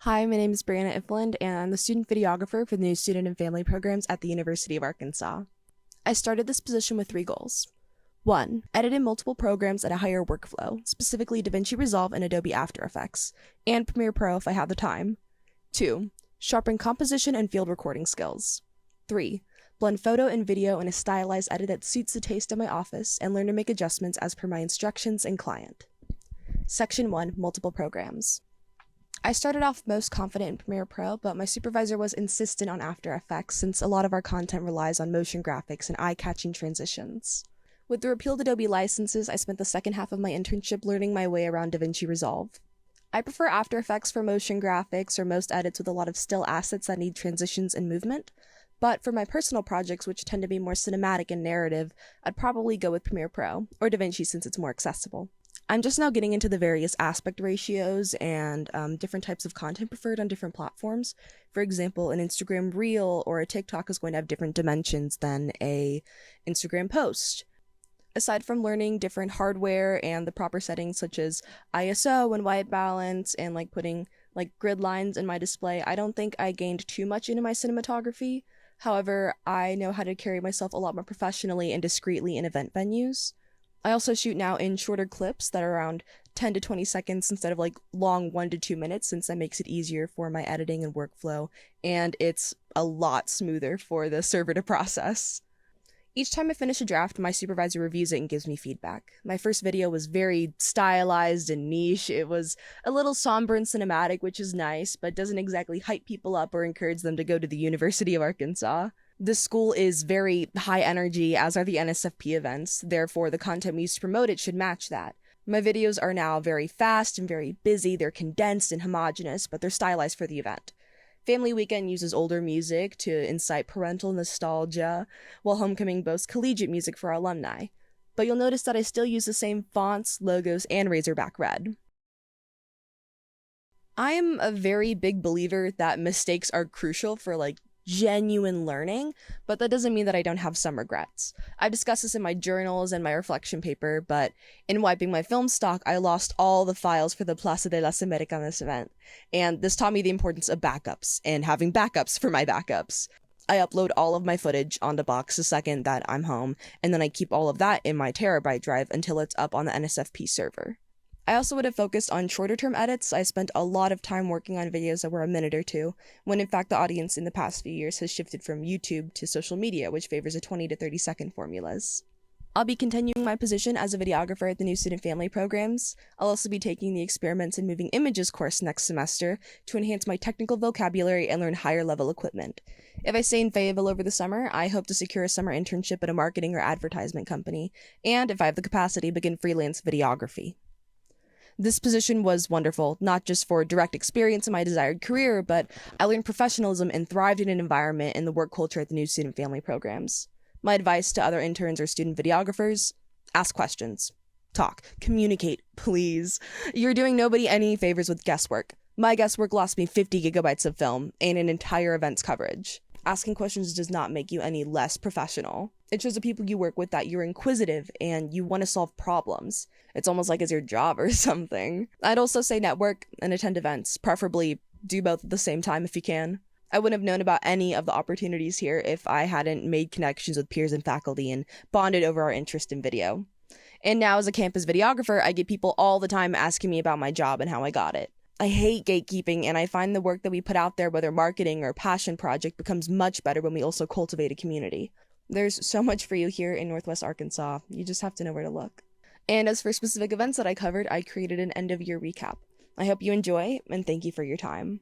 Hi, my name is Brianna Ifland, and I'm the student videographer for the new Student and Family programs at the University of Arkansas. I started this position with 3 goals. 1. Edit in multiple programs at a higher workflow, specifically DaVinci Resolve and Adobe After Effects, and Premiere Pro if I have the time. 2. Sharpen composition and field recording skills. 3. Blend photo and video in a stylized edit that suits the taste of my office and learn to make adjustments as per my instructions and client. Section 1. Multiple programs. I started off most confident in Premiere Pro, but my supervisor was insistent on After Effects since a lot of our content relies on motion graphics and eye-catching transitions. With the repealed Adobe licenses, I spent the second half of my internship learning my way around DaVinci Resolve. I prefer After Effects for motion graphics or most edits with a lot of still assets that need transitions and movement, but for my personal projects, which tend to be more cinematic and narrative, I'd probably go with Premiere Pro, or DaVinci since it's more accessible. I'm just now getting into the various aspect ratios and different types of content preferred on different platforms. For example, an Instagram Reel or a TikTok is going to have different dimensions than a Instagram post. Aside from learning different hardware and the proper settings such as ISO and white balance and putting grid lines in my display, I don't think I gained too much into my cinematography. However, I know how to carry myself a lot more professionally and discreetly in event venues. I also shoot now in shorter clips that are around 10 to 20 seconds instead of long 1 to 2 minutes, since that makes it easier for my editing and workflow, and it's a lot smoother for the server to process. Each time I finish a draft, my supervisor reviews it and gives me feedback. My first video was very stylized and niche. It was a little somber and cinematic, which is nice, but doesn't exactly hype people up or encourage them to go to the University of Arkansas. This school is very high energy, as are the NSFP events, therefore the content we use to promote it should match that. My videos are now very fast and very busy, they're condensed and homogenous, but they're stylized for the event. Family Weekend uses older music to incite parental nostalgia, while Homecoming boasts collegiate music for our alumni. But you'll notice that I still use the same fonts, logos, and Razorback Red. I am a very big believer that mistakes are crucial for genuine learning, but that doesn't mean that I don't have some regrets. I've discussed this in my journals and my reflection paper, but in wiping my film stock, I lost all the files for the Plaza de las Americanas event, and this taught me the importance of backups and having backups for my backups. I upload all of my footage onto Box the second that I'm home, and then I keep all of that in my terabyte drive until it's up on the NSFP server. I also would have focused on shorter term edits. I spent a lot of time working on videos that were a minute or two, when in fact the audience in the past few years has shifted from YouTube to social media, which favors a 20 to 30 second formulas. I'll be continuing my position as a videographer at the new Student Family programs. I'll also be taking the Experiments in Moving Images course next semester to enhance my technical vocabulary and learn higher level equipment. If I stay in Fayetteville over the summer, I hope to secure a summer internship at a marketing or advertisement company, and if I have the capacity, begin freelance videography. This position was wonderful, not just for direct experience in my desired career, but I learned professionalism and thrived in an environment in the work culture at the new Student Family programs. My advice to other interns or student videographers: ask questions. Talk. Communicate, please. You're doing nobody any favors with guesswork. My guesswork lost me 50 gigabytes of film and an entire event's coverage. Asking questions does not make you any less professional. It shows the people you work with that you're inquisitive and you want to solve problems. It's almost like it's your job or something. I'd also say network and attend events, preferably do both at the same time if you can. I wouldn't have known about any of the opportunities here if I hadn't made connections with peers and faculty and bonded over our interest in video. And now as a campus videographer, I get people all the time asking me about my job and how I got it. I hate gatekeeping, and I find the work that we put out there, whether marketing or passion project, becomes much better when we also cultivate a community. There's so much for you here in Northwest Arkansas. You just have to know where to look. And as for specific events that I covered, I created an end-of-year recap. I hope you enjoy, and thank you for your time.